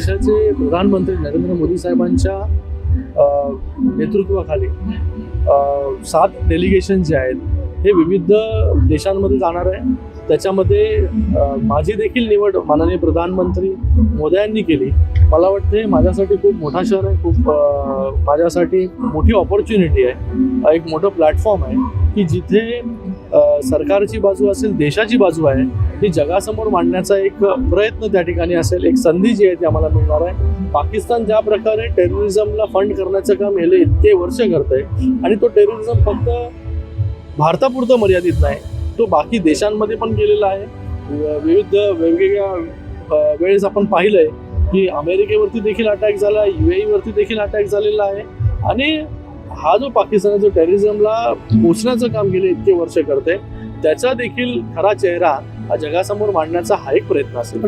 देशाचे प्रधानमंत्री नरेंद्र मोदी साहेबांच्या नेतृत्वाखाली 7 डेलिगेशन जे आहेत हे विविध देशांमध्ये जाणार आहे. त्याच्यामध्ये माझी देखील निवड माननीय प्रधानमंत्री मोदयांनी केली. मला वाटते माझ्यासाठी खूप मोठा क्षण आहे, खूप माझ्यासाठी मोठी ऑपॉर्च्युनिटी आहे, एक मोठं प्लॅटफॉर्म आहे की जिथे सरकारची बाजू असेल, देशाची बाजू आहे ती जगासमोर मांडण्याचा एक प्रयत्न त्या ठिकाणी असेल. एक संधी जी आहे ती आम्हाला मिळणार आहे. पाकिस्तान ज्या प्रकारे टेररिझमला फंड करण्याचं काम गेले इतके वर्ष करत आहे आणि तो टेररिझम फक्त भारतापुरतं मर्यादित नाही, तो बाकी देशांमध्ये पण गेलेला आहे. विविध वेगवेगळ्या वेळेस आपण पाहिलंय की अमेरिकेवरती देखील अटॅक झाला, UAE वरती देखील अटॅक झालेला आहे. आणि हा जो पाकिस्तान जो टेररिझमला पोचण्याचं काम गेले इतके वर्ष करते त्याचा देखील खरा चेहरा हा जगासमोर मांडण्याचा हा एक प्रयत्न असेल.